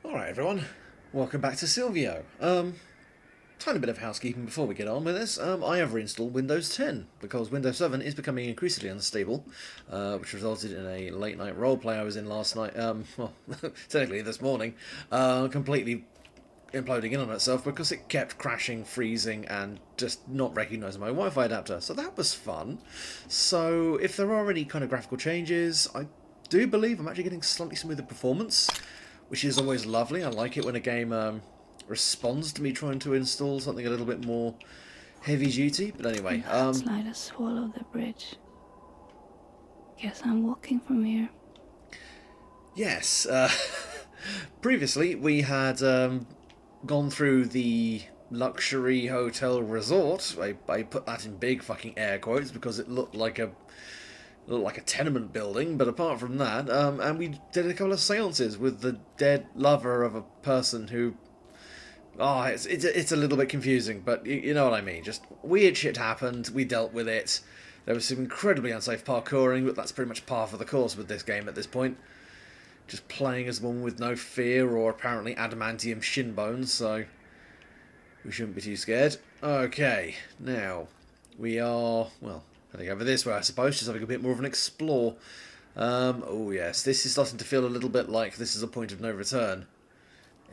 Alright everyone, welcome back to Sylvio. Tiny bit of housekeeping before we get on with this. I have reinstalled Windows 10 because Windows 7 is becoming increasingly unstable, which resulted in a late night roleplay I was in last night, well, technically this morning, completely imploding in on itself because it kept crashing, freezing, and just not recognising my Wi-Fi adapter. So that was fun. So if there are any kind of graphical changes, I do believe I'm actually getting slightly smoother performance, which is always lovely. I like it when a game responds to me trying to install something a little bit more heavy duty. But anyway, Landslide has swallowed the bridge. Guess I'm walking from here. yes. Previously, we had gone through the luxury hotel resort. I put that in big fucking air quotes because it looked like a tenement building, but apart from that, and we did a couple of seances with the dead lover of a person who, it's a little bit confusing, but you know what I mean. Just weird shit happened. We dealt with it. There was some incredibly unsafe parkouring, but that's pretty much par for the course with this game at this point. Just playing as one with no fear or apparently adamantium shin bones, so we shouldn't be too scared. Okay, now we are, well, heading over this way, I suppose, just having a bit more of an explore. Oh yes, this is starting to feel a little bit like this is a point of no return.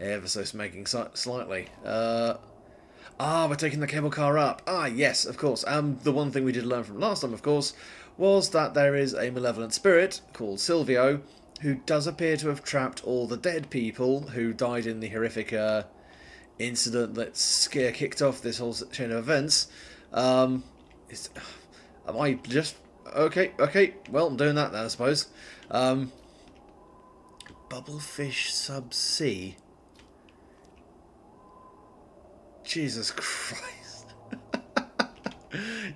Ever so smoking slightly. We're taking the cable car up. Ah, yes, of course. The one thing we did learn from last time, of course, was that there is a malevolent spirit called Sylvio, who does appear to have trapped all the dead people who died in the horrific incident that kicked off this whole chain of events. Am I just... Okay, well, I'm doing that then, I suppose. Bubblefish Subsea. Jesus Christ.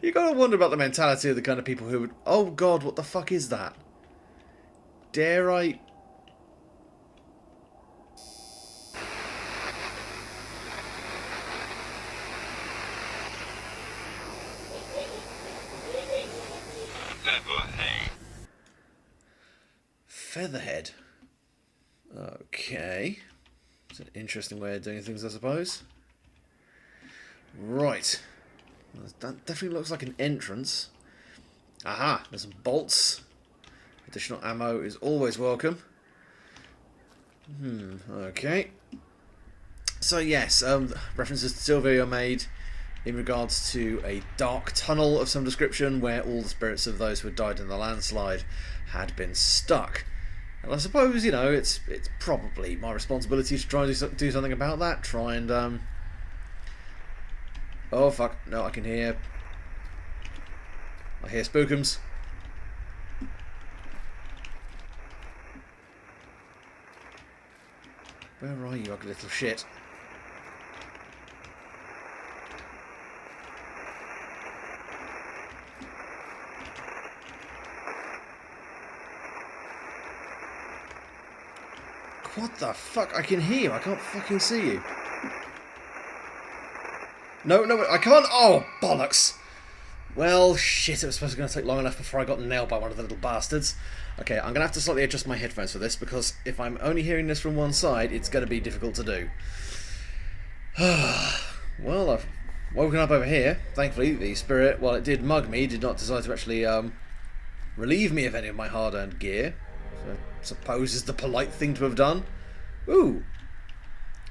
You gotta wonder about the mentality of the kind of people who would... Oh god, what the fuck is that? Dare I... Featherhead. Okay. It's an interesting way of doing things, I suppose. Right. That definitely looks like an entrance. Aha, there's some bolts. Additional ammo is always welcome. Okay. So yes, references to Sylvio are made in regards to a dark tunnel of some description where all the spirits of those who had died in the landslide had been stuck. And I suppose, you know, it's probably my responsibility to try and do something about that. Try and, oh fuck, no, I hear spookums. Where are you, ugly little shit? What the fuck? I can hear you. I can't fucking see you. No, I can't. Oh, bollocks. Well, shit, it was supposed to take long enough before I got nailed by one of the little bastards. Okay, I'm going to have to slightly adjust my headphones for this, because if I'm only hearing this from one side, it's going to be difficult to do. Well, I've woken up over here. Thankfully, the spirit, while it did mug me, did not decide to actually relieve me of any of my hard-earned gear. So I suppose is the polite thing to have done. Ooh.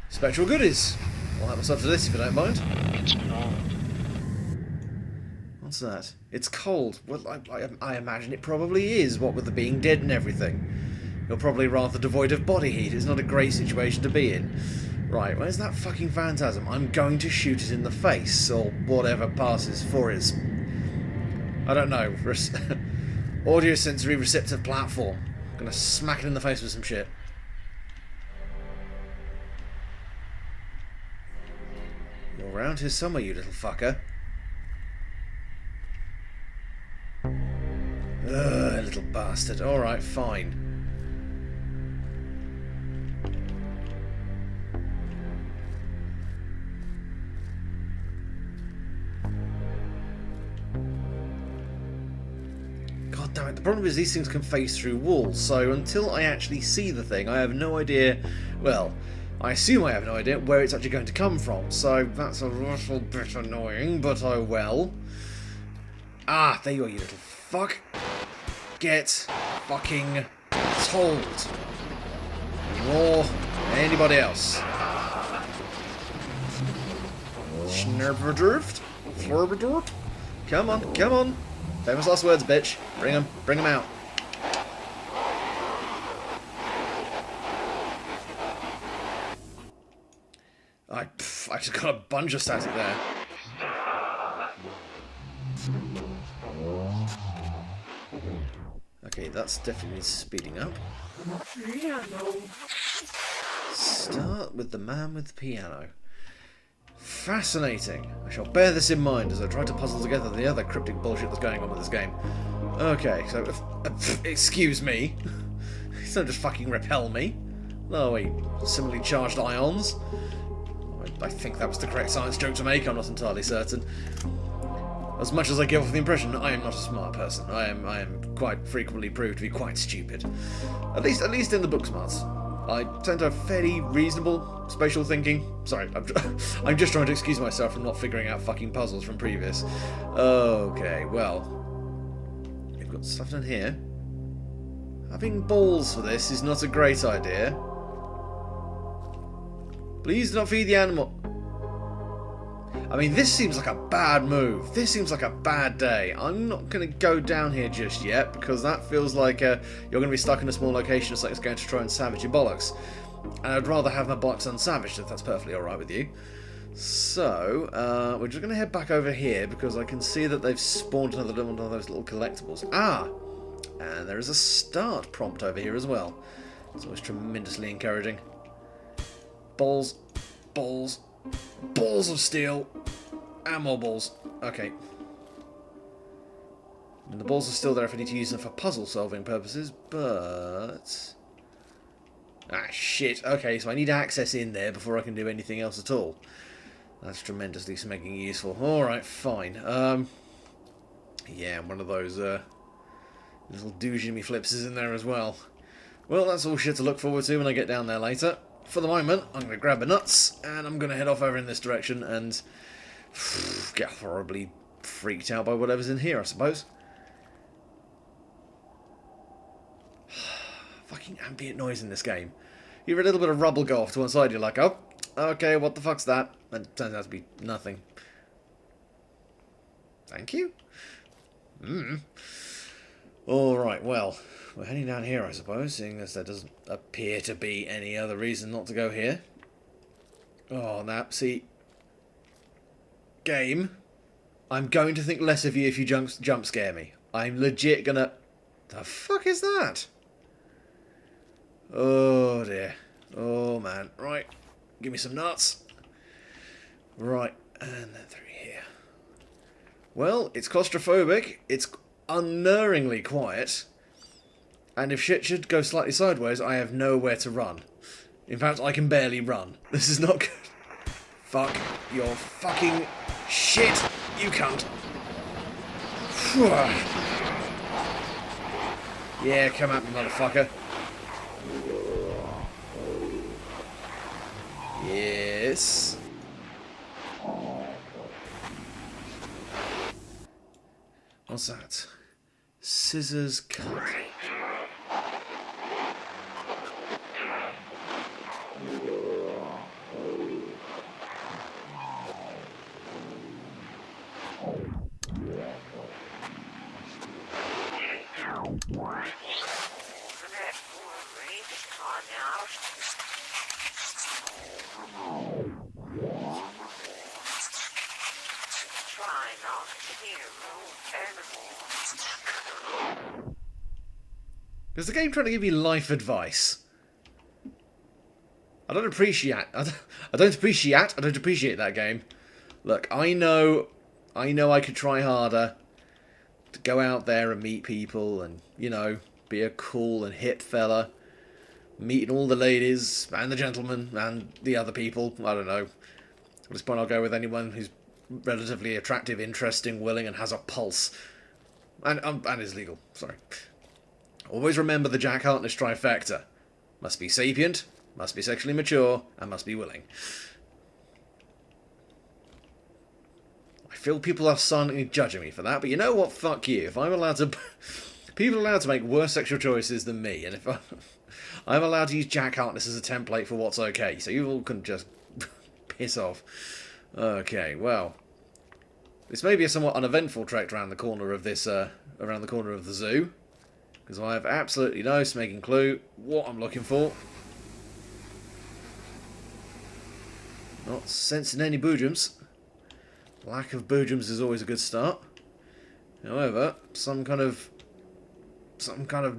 Spectral goodies. I'll help myself to this if you don't mind. It's cold. What's that? It's cold. Well, I imagine it probably is, what with the being dead and everything. You're probably rather devoid of body heat. It's not a great situation to be in. Right, where's that fucking phantasm? I'm going to shoot it in the face, or whatever passes for its... I don't know. Audio-sensory receptive platform. I'm gonna smack it in the face with some shit. You're around here somewhere, you little fucker. Ugh, little bastard. Alright, fine. God damn it, the problem is these things can phase through walls, so until I actually see the thing, I have no idea, well, I assume I have no idea where it's actually going to come from, so that's a little bit annoying, but oh well. Ah, there you are, you little fuck. Get fucking told. Or anybody else. Snurverdurft? Florberdurft? Come on, come on. Famous last words, bitch. Bring them out. I just got a bunch of static there. Okay, that's definitely speeding up. Start with the man with the piano. Fascinating. I shall bear this in mind as I try to puzzle together the other cryptic bullshit that's going on with this game. Okay, so, excuse me. It's not just fucking repel me. No, wait, similarly charged ions. I think that was the correct science joke to make, I'm not entirely certain. As much as I give off the impression, I am not a smart person. I am quite frequently proved to be quite stupid. At least in the book smarts. I tend to have fairly reasonable spatial thinking. Sorry, I'm just trying to excuse myself from not figuring out fucking puzzles from previous. Okay, well, we've got stuff down here. Having balls for this is not a great idea. Please do not feed the animal. I mean, this seems like a bad move. This seems like a bad day. I'm not going to go down here just yet, because that feels like you're going to be stuck in a small location. It's like it's going to try and savage your bollocks. And I'd rather have my bollocks unsavaged, if that's perfectly alright with you. So, we're just going to head back over here, because I can see that they've spawned another one of those little collectibles. Ah! And there is a start prompt over here as well. It's always tremendously encouraging. Balls. Balls. Balls of steel. And more balls. Okay. And the balls are still there if I need to use them for puzzle solving purposes, but... Ah, shit. Okay, so I need access in there before I can do anything else at all. That's tremendously smeggy useful. Alright, fine. Yeah, one of those little douche-me flips is in there as well. Well, that's all shit to look forward to when I get down there later. For the moment, I'm going to grab the nuts, and I'm going to head off over in this direction and get horribly freaked out by whatever's in here, I suppose. Fucking ambient noise in this game. You hear a little bit of rubble go off to one side, you're like, oh, okay, what the fuck's that? And it turns out to be nothing. Thank you. Alright, well, we're heading down here, I suppose, seeing as there doesn't appear to be any other reason not to go here. Oh, now, see... Game, I'm going to think less of you if you jump scare me. I'm legit gonna... The fuck is that? Oh, dear. Oh, man. Right, give me some nuts. Right, and then through here. Well, it's claustrophobic. It's unnervingly quiet. And if shit should go slightly sideways, I have nowhere to run. In fact, I can barely run. This is not good. Fuck your fucking shit, you cunt. Yeah, come at me, motherfucker. Yes. What's that? Scissors cut. Is the game trying to give you life advice? I don't appreciate that game. Look, I know I could try harder to go out there and meet people and, you know, be a cool and hip fella, meeting all the ladies and the gentlemen and the other people. I don't know. At this point I'll go with anyone who's relatively attractive, interesting, willing and has a pulse. And is legal, sorry. Always remember the Jack Harkness trifecta. Must be sapient, must be sexually mature, and must be willing. I feel people are silently judging me for that, but you know what? Fuck you. If I'm allowed to... People are allowed to make worse sexual choices than me, and if I'm allowed to use Jack Harkness as a template for what's okay, so you all can just piss off. Okay, well, this may be a somewhat uneventful trek around the corner of this, around the corner of the zoo, because I have absolutely no smaking clue what I'm looking for. Not sensing any boojums. Lack of boojums is always a good start. However, some kind of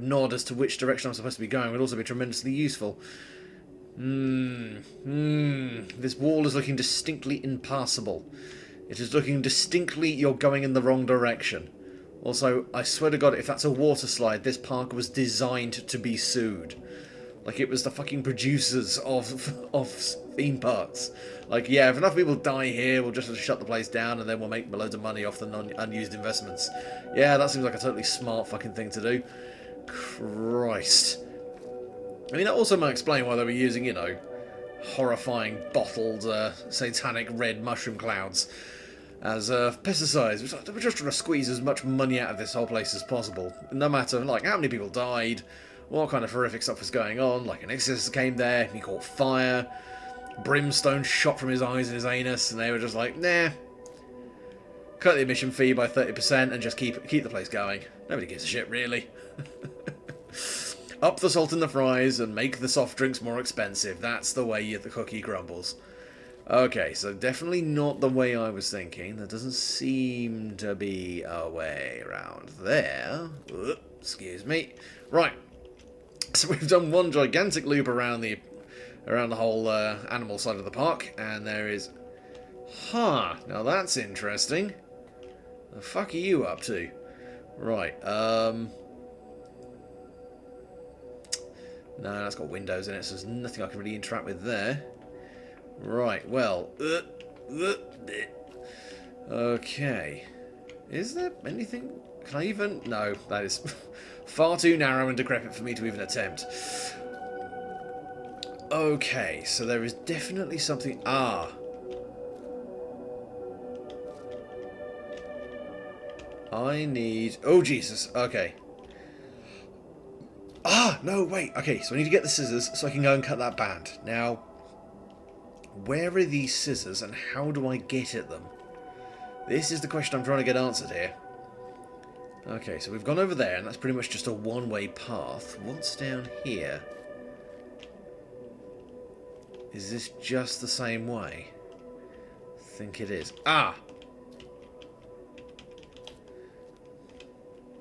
nod as to which direction I'm supposed to be going would also be tremendously useful. This wall is looking distinctly impassable. It is looking distinctly you're going in the wrong direction. Also, I swear to God, if that's a water slide, this park was designed to be sued. Like, it was the fucking producers of theme parks. Like, yeah, if enough people die here, we'll just shut the place down and then we'll make loads of money off the unused investments. Yeah, that seems like a totally smart fucking thing to do. Christ. I mean, that also might explain why they were using, you know, horrifying, bottled, satanic red mushroom clouds as pesticides. We're just trying to squeeze as much money out of this whole place as possible. No matter, like, how many people died, what kind of horrific stuff was going on. Like, an exorcist came there, he caught fire, brimstone shot from his eyes and his anus, and they were just like, nah. Cut the admission fee by 30% and just keep the place going. Nobody gives a shit, really. Up the salt in the fries and make the soft drinks more expensive. That's the way the cookie crumbles. Okay, so definitely not the way I was thinking. There doesn't seem to be a way around there. Excuse me. Right. So we've done one gigantic loop around the whole animal side of the park, and there is... Huh, now that's interesting. The fuck are you up to? Right, no, that's got windows in it, so there's nothing I can really interact with there. Right, well... Okay. Is there anything... Can I even... No, that is far too narrow and decrepit for me to even attempt. Okay, so there is definitely something... Ah. I need... Oh, Jesus. Okay. Ah, no, wait. Okay, so I need to get the scissors so I can go and cut that band. Now, where are these scissors and how do I get at them? This is the question I'm trying to get answered here. Okay, so we've gone over there and that's pretty much just a one-way path. What's down here? Is this just the same way? I think it is. Ah!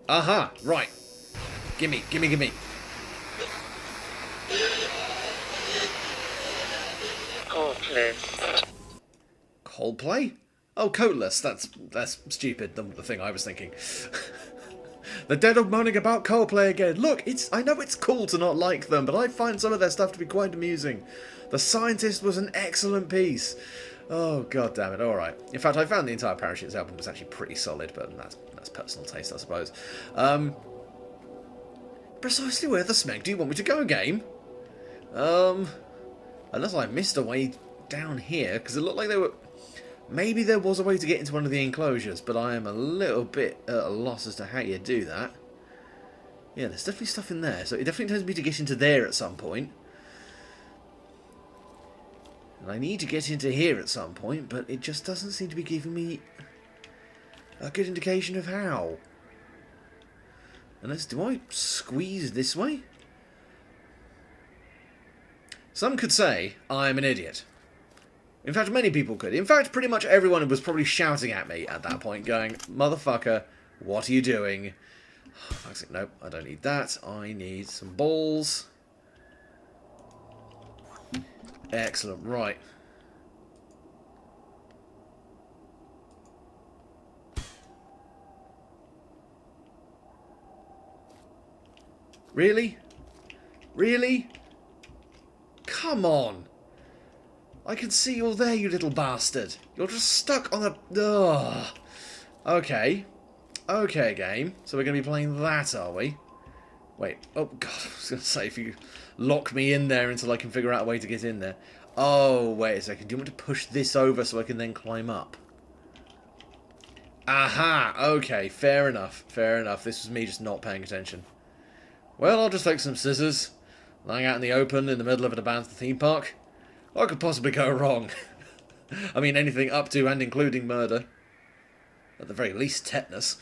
Aha! Right. Gimme, gimme, gimme. Coatless. Coldplay? Oh, coatless. That's stupid. The thing I was thinking. The dead are moaning about Coldplay again. Look, I know it's cool to not like them, but I find some of their stuff to be quite amusing. The Scientist was an excellent piece. Oh, god damn it. Alright. In fact, I found the entire Parachutes album was actually pretty solid, but that's personal taste, I suppose. Precisely where the smeg do you want me to go, game? Unless I missed a way down here, because it looked like there were... Maybe there was a way to get into one of the enclosures, but I am a little bit at a loss as to how you do that. Yeah, there's definitely stuff in there, so it definitely tells me to get into there at some point. And I need to get into here at some point, but it just doesn't seem to be giving me a good indication of how. Unless, do I squeeze this way? Some could say I'm an idiot. In fact, many people could. In fact, pretty much everyone was probably shouting at me at that point, going, "Motherfucker, what are you doing?" Oh, fuck's sake, nope, I don't need that. I need some balls. Excellent, right. Really? Really? Come on. I can see you're there, you little bastard. You're just stuck on the... Ugh. Okay. Okay, game. So we're going to be playing that, are we? Wait. Oh, God. I was going to say, if you lock me in there until I can figure out a way to get in there. Oh, wait a second. Do you want to push this over so I can then climb up? Aha! Okay, fair enough. Fair enough. This was me just not paying attention. Well, I'll just take some scissors. Lying out in the open in the middle of an abandoned theme park. What could possibly go wrong? I mean, anything up to and including murder. At the very least, tetanus.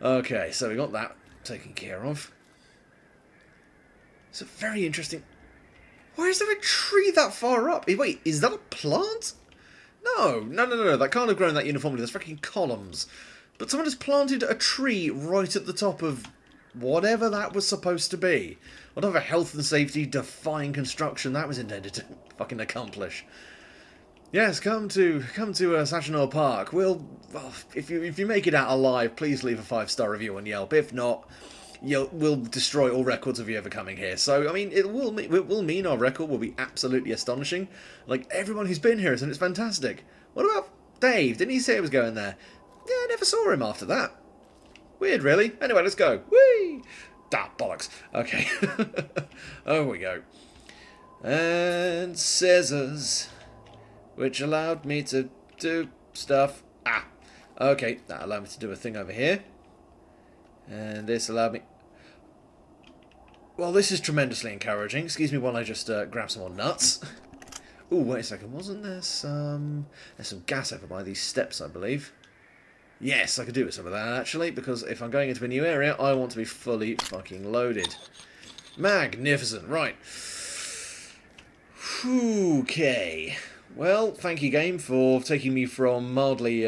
Okay, so we got that taken care of. It's a very interesting... Why is there a tree that far up? Wait, is that a plant? No. That can't have grown that uniformly. There's freaking columns. But someone has planted a tree right at the top of whatever that was supposed to be. Whatever health and safety defying construction that was intended to fucking accomplish. Yes, come to Saginaw Park. Well, if you make it out alive, please leave a 5-star review on Yelp. If not, we'll destroy all records of you ever coming here. So, I mean, it will mean our record will be absolutely astonishing. Like, everyone who's been here, and it's fantastic. What about Dave? Didn't he say he was going there? Yeah, I never saw him after that. Weird, really. Anyway, let's go. Whee! Ah, bollocks. Okay. Oh, we go. And scissors, which allowed me to do stuff. Ah, okay. That allowed me to do a thing over here. And this allowed me... Well, this is tremendously encouraging. Excuse me while I just grab some more nuts. Ooh, wait a second. Wasn't there some... There's some gas over by these steps, I believe. Yes, I could do with some of that, actually, because if I'm going into a new area, I want to be fully fucking loaded. Magnificent. Right. Okay. Well, thank you, game, for taking me from mildly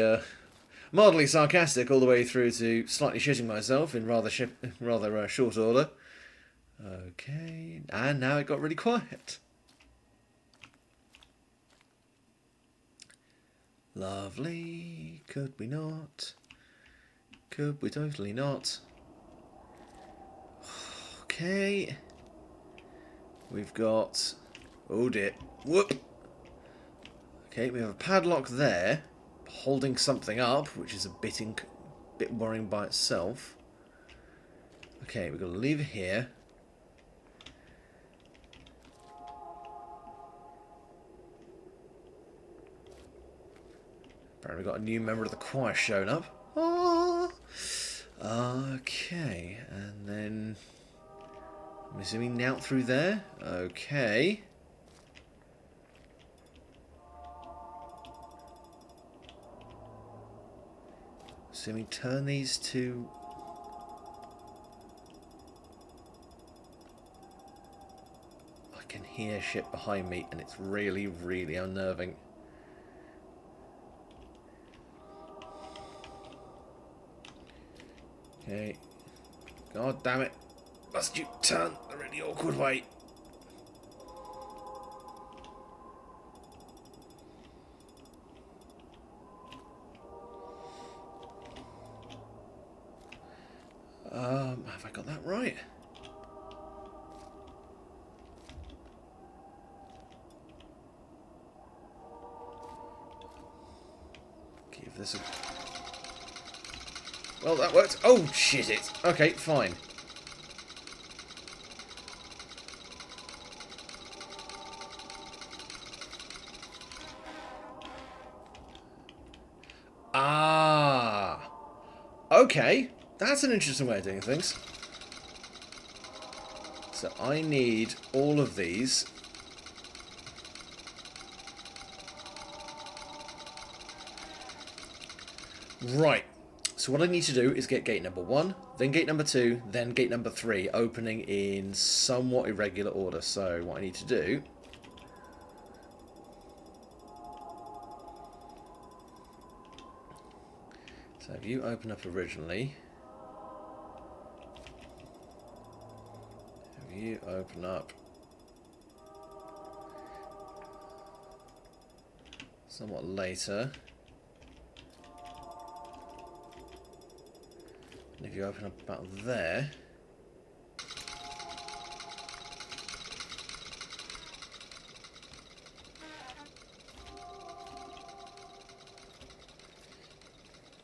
sarcastic all the way through to slightly shitting myself in rather short order. Okay, and now it got really quiet. Lovely. Could we not? Could we totally not? Okay. We've got... Oh dear. Whoop! Okay, we have a padlock there, holding something up, which is a bit worrying by itself. Okay, we've got to leave it here. Apparently we've got a new member of the choir shown up. Oh! Okay, and then... I'm assuming out through there. Okay. Assuming turn these to... I can hear shit behind me and it's really, really unnerving. Okay. God damn it. Must you turn a really awkward way? Have I got that right? Give this a... Well, that worked. Oh, shit it. Okay, fine. Ah. Okay. That's an interesting way of doing things. So I need all of these. Right. So what I need to do is get gate number 1, then gate number 2, then gate number 3, opening in somewhat irregular order. So what I need to do... So if you open up originally... If you open up... somewhat later... And if you open up about there...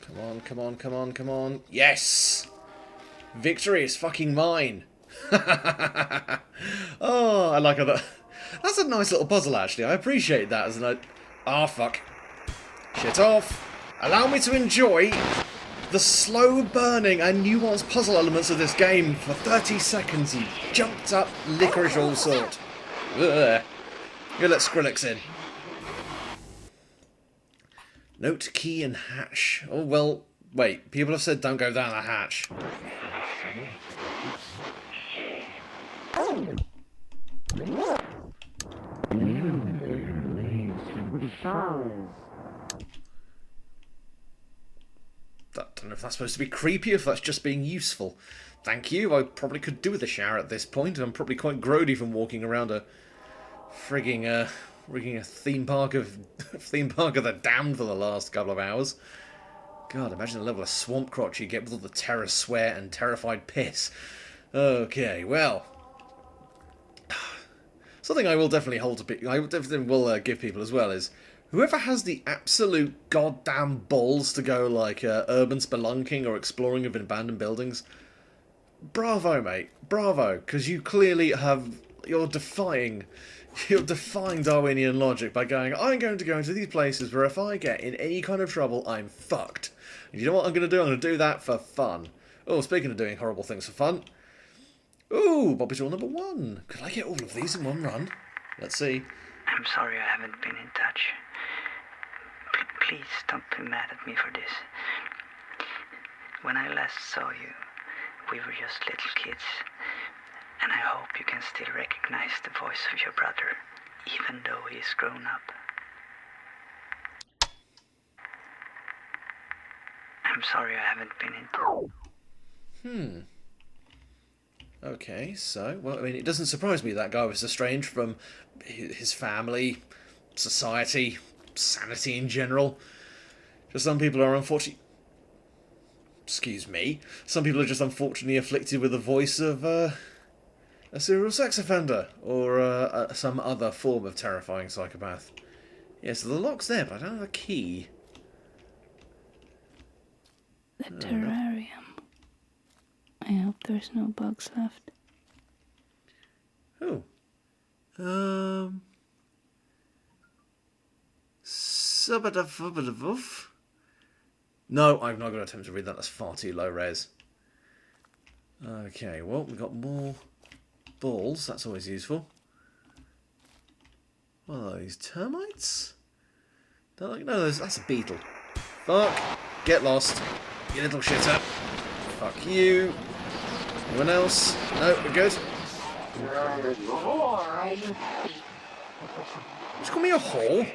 Come on, come on, come on, come on. Yes! Victory is fucking mine. Oh, I like how that... That's a nice little puzzle, actually. I appreciate that as an... Ah, fuck. Shit off. Allow me to enjoy the slow burning and nuanced puzzle elements of this game for 30 seconds, you jumped up licorice all sort. Ugh. You let Skrillex in. Note, key, and hatch. Oh, well, wait. People have said don't go down the hatch. I don't know if that's supposed to be creepy, if that's just being useful. Thank you. I probably could do with a shower at this point. I'm probably quite grody from walking around a frigging a theme park of the damned for the last couple of hours. God, imagine the level of swamp crotch you get with all the terror sweat and terrified piss. Okay, well, something I will definitely give people as well is whoever has the absolute goddamn balls to go like urban spelunking or exploring of abandoned buildings. Bravo, mate. Bravo, because you clearly you're defying Darwinian logic by going, I'm going to go into these places where if I get in any kind of trouble, I'm fucked. And you know what I'm going to do? I'm going to do that for fun. Oh, speaking of doing horrible things for fun. Ooh, Bobby's rule number 1. Could I get all of these in one run? Let's see. I'm sorry I haven't been in touch. Please don't be mad at me for this. When I last saw you, we were just little kids. And I hope you can still recognize the voice of your brother, even though he is grown up. I'm sorry I haven't been in. Okay, so, well, I mean, it doesn't surprise me that guy was estranged from his family, society, sanity in general. Just some people are unfortunately... Excuse me. Some people are just unfortunately afflicted with the voice of, a serial sex offender, or some other form of terrifying psychopath. Yeah, so the lock's there, but I don't have a key. The terrarium. I hope there's no bugs left. Oh. Subadavubadavoof. No, I'm not going to attempt to read that. That's far too low res. Okay, well, we've got more balls. That's always useful. What are these? Termites? No, that's a beetle. Fuck. Get lost. You little shitter. Fuck you. Anyone else? No, we're good. Just call me a whore?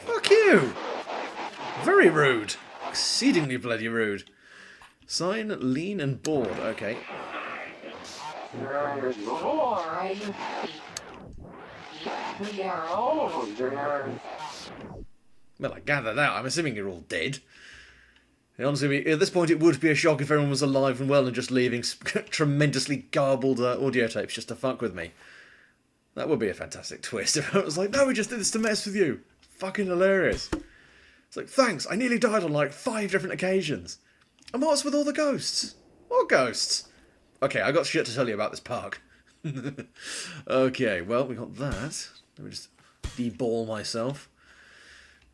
Fuck you. Very rude. Exceedingly bloody rude. Sign, lean, and bored. Okay. Well, I gather that. I'm assuming you're all dead. Honestly, at this point, it would be a shock if everyone was alive and well and just leaving tremendously garbled audio tapes just to fuck with me. That would be a fantastic twist. If I was like, no, we just did this to mess with you. Fucking hilarious. It's like, thanks, I nearly died on like 5 different occasions. And what's with all the ghosts? What ghosts? Okay, I got shit to tell you about this park. Okay, well, we got that. Let me just deball myself.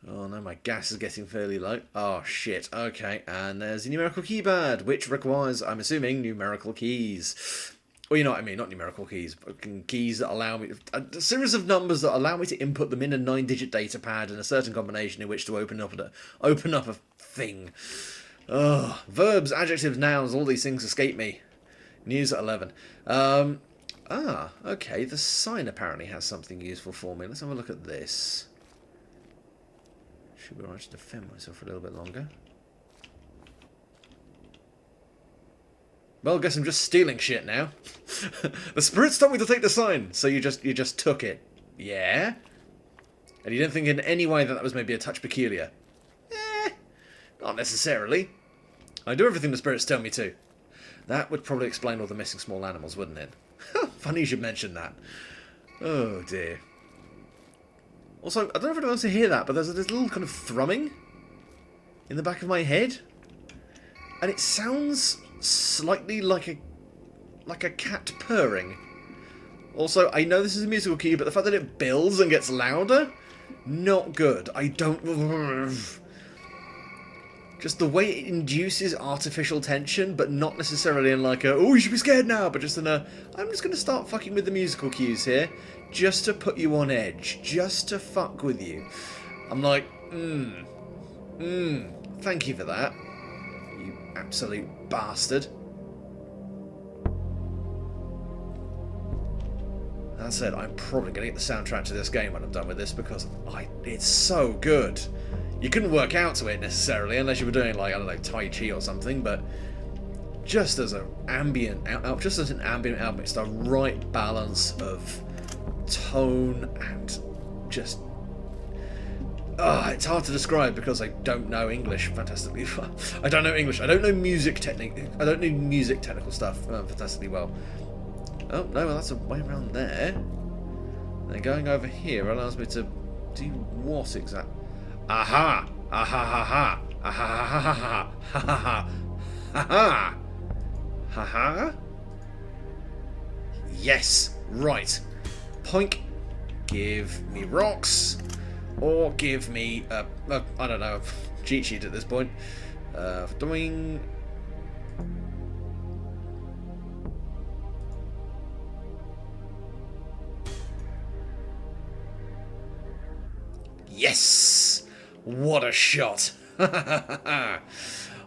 Oh no, my gas is getting fairly low. Oh shit, okay. And there's a numerical keypad, which requires, I'm assuming, numerical keys. Well, you know what I mean, not numerical keys, but keys that allow me... A series of numbers that allow me to input them in a 9-digit data pad in a certain combination in which to open up a thing. Oh, verbs, adjectives, nouns, all these things escape me. News at 11. Okay, the sign apparently has something useful for me. Let's have a look at this. Should be alright to defend myself for a little bit longer. Well, I guess I'm just stealing shit now. The spirits told me to take the sign, so you just took it. Yeah? And you didn't think in any way that was maybe a touch peculiar? Not necessarily. I do everything the spirits tell me to. That would probably explain all the missing small animals, wouldn't it? Funny you should mention that. Oh dear. Also, I don't know if anyone wants to hear that, but there's this little kind of thrumming in the back of my head. and it sounds slightly like a cat purring. Also, I know this is a musical cue, but the fact that it builds and gets louder, not good. I don't... Just the way it induces artificial tension, but not necessarily in like a, oh, you should be scared now, but just in a, I'm just going to start fucking with the musical cues here, just to put you on edge, just to fuck with you. I'm like, thank you for that, you absolute bastard. That said, I'm probably going to get the soundtrack to this game when I'm done with this, because it's so good. You couldn't work out to it necessarily unless you were doing like, I don't know, Tai Chi or something, but just as an ambient album, it's the right balance of tone and just... it's hard to describe because I don't know English fantastically well. I don't know English. I don't know music technique. I don't know music technical stuff fantastically well. Oh, no, well, that's a way around there. Then going over here allows me to do what exactly? Aha! Aha ha ha! Aha ha ha ha! Ha ha ha! Ha ha! Ha ha! Yes! Right. Poink. Give me rocks. Or give me I don't know, a cheat sheet at this point. Doing... Yes! What a shot!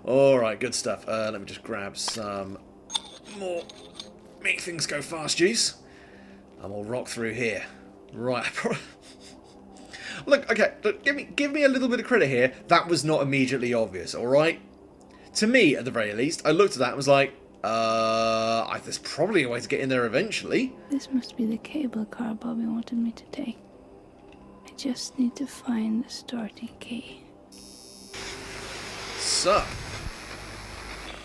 Alright, good stuff. Let me just grab some more make things go fast juice. And we'll rock through here. Right. Look, okay, look, give me a little bit of credit here. That was not immediately obvious, alright? To me, at the very least, I looked at that and was like, there's probably a way to get in there eventually. This must be the cable car Bobby wanted me to take. I just need to find the starting key. So.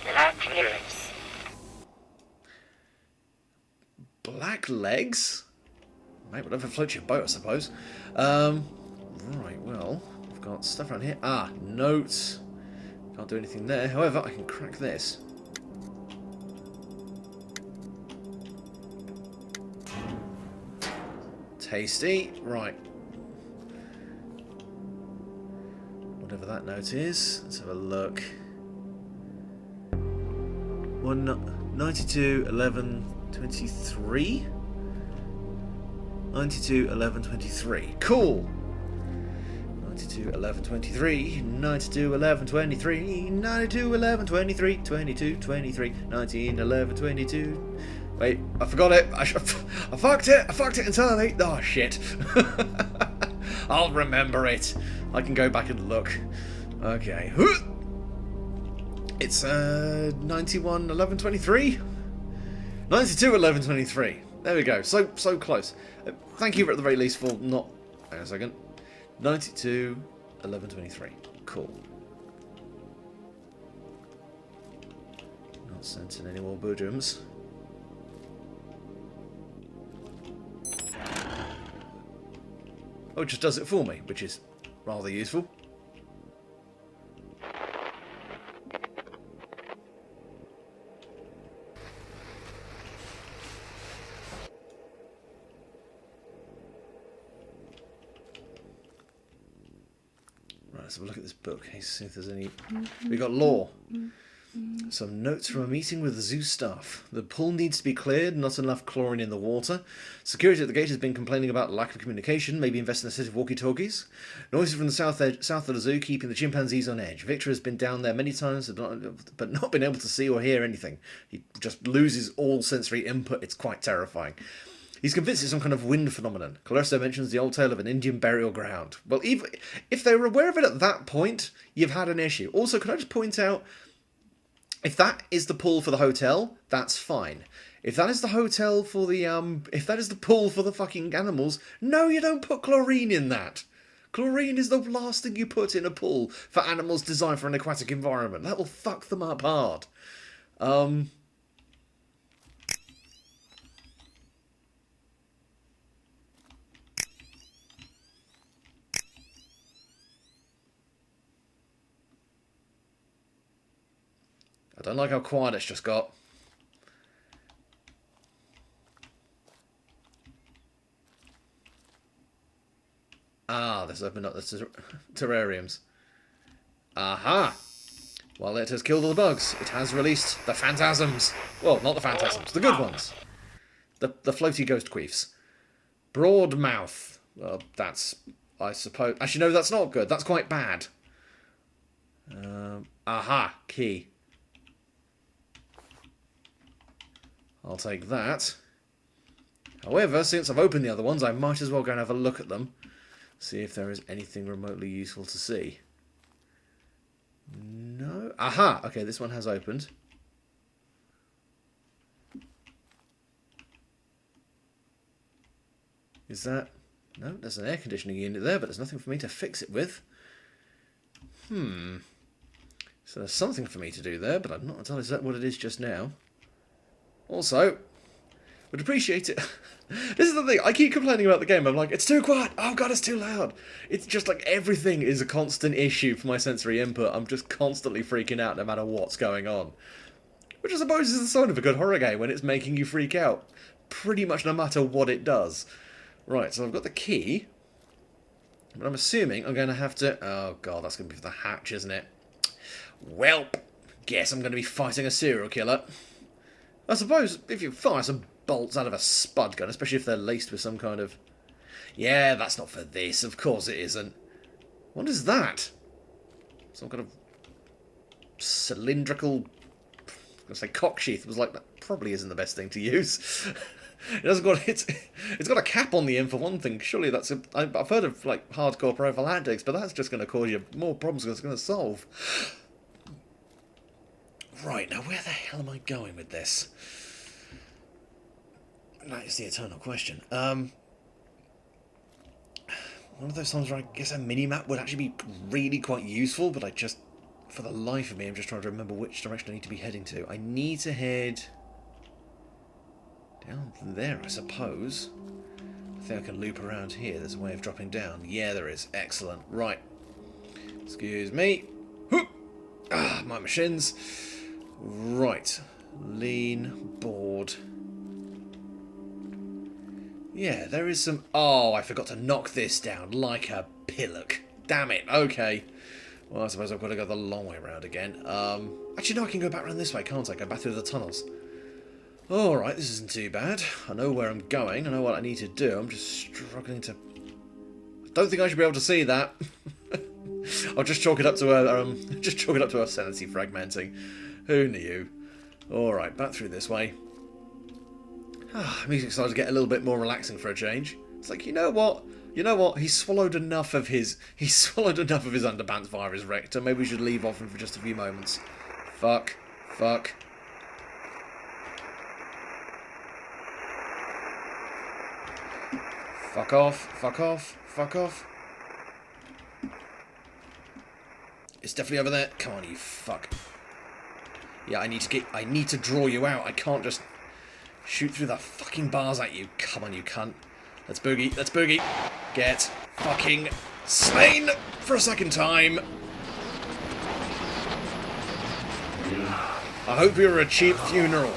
Black legs. Black legs? Mate, whatever floats your boat, I suppose. Right, well, I've got stuff around here. Ah, notes. Can't do anything there. However, I can crack this. Tasty. Right. Whatever that note is. Let's have a look. 92, 11, 23? 92, 11, 23. Cool! 92, 11, 23, 92, 11, 23, 92, 11, 23, 22, 23, 19, 11, 22. Wait, I forgot it. I fucked it. I fucked it entirely. Oh, shit. I'll remember it. I can go back and look. Okay. It's 91, 11, 23? 92, 11, 23. There we go. So close. Thank you at the very least for not... Hang on a second. 92, 11, 23. Cool. Not sensing any more boojums. Oh, it just does it for me, which is rather useful. Let's have a look at this book. See if there's any... We got law. Some notes from a meeting with the zoo staff. The pool needs to be cleared, not enough chlorine in the water. Security at the gate has been complaining about lack of communication, maybe invest in a set of walkie-talkies. Noises from the south of the zoo keeping the chimpanzees on edge. Victor has been down there many times, but not been able to see or hear anything. He just loses all sensory input. It's quite terrifying. He's convinced it's some kind of wind phenomenon. Callisto mentions the old tale of an Indian burial ground. Well, even if they were aware of it at that point, you've had an issue. Also, can I just point out, if that is the pool for the hotel, that's fine. If that is the hotel for the, if that is the pool for the fucking animals, no, you don't put chlorine in that. Chlorine is the last thing you put in a pool for animals designed for an aquatic environment. That will fuck them up hard. don't like how quiet it's just got. Ah, this opened up the terrariums. Aha! Well, it has killed all the bugs. It has released the phantasms. Well, not the phantasms, the good ones. The floaty ghost queefs. Broad mouth. Well, that's, I suppose... Actually, no, that's not good. That's quite bad. Aha, key. I'll take that. However, since I've opened the other ones, I might as well go and have a look at them. See if there is anything remotely useful to see. No. Aha! Okay, this one has opened. Is that... No, there's an air conditioning unit there, but there's nothing for me to fix it with. So there's something for me to do there, but I'm not entirely certain what it is just now. Also, would appreciate it. This is the thing, I keep complaining about the game. I'm like, it's too quiet. Oh god, it's too loud. It's just like everything is a constant issue for my sensory input. I'm just constantly freaking out no matter what's going on. Which I suppose is the sign of a good horror game, when it's making you freak out. Pretty much no matter what it does. Right, so I've got the key. But I'm assuming I'm going to have to... Oh god, that's going to be for the hatch, isn't it? Welp. Guess I'm going to be fighting a serial killer. I suppose if you fire some bolts out of a spud gun, especially if they're laced with some kind of... Yeah, that's not for this. Of course it isn't. What is that? Some kind of cylindrical... I was going to say cocksheath. It was like, that probably isn't the best thing to use. It hasn't got... It's got a cap on the end for one thing. Surely that's... I've heard of like hardcore prophylactics, but that's just going to cause you more problems than it's going to solve. Right, now where the hell am I going with this? That is the eternal question. One of those times where I guess a mini-map would actually be really quite useful, but I just, for the life of me, I'm just trying to remember which direction I need to be heading to. I need to head down there, I suppose. I think I can loop around here. There's a way of dropping down. Yeah, there is. Excellent. Right. Excuse me. Whoop. Ah, my machines. Right. Lean, board. Yeah, there is some... Oh, I forgot to knock this down like a pillock. Damn it. Okay. Well, I suppose I've got to go the long way around again. Actually, no, I can go back around this way, can't I? Go back through the tunnels. Alright, this isn't too bad. I know where I'm going. I know what I need to do. I'm just struggling to... I don't think I should be able to see that. I'll just chalk it up to a... just chalk it up to a sanity fragmenting. Who knew? Alright, back through this way. Music started to get a little bit more relaxing for a change. It's like, you know what? You know what? He swallowed enough of his underpants via his rectum. Maybe we should leave off him for just a few moments. Fuck. Fuck. Fuck off. Fuck off. Fuck off. It's definitely over there. Come on, you fuck. Yeah, I need to draw you out. I can't just shoot through the fucking bars at you. Come on, you cunt. Let's boogie. Let's boogie. Get fucking slain for a second time. I hope you're a cheap funeral.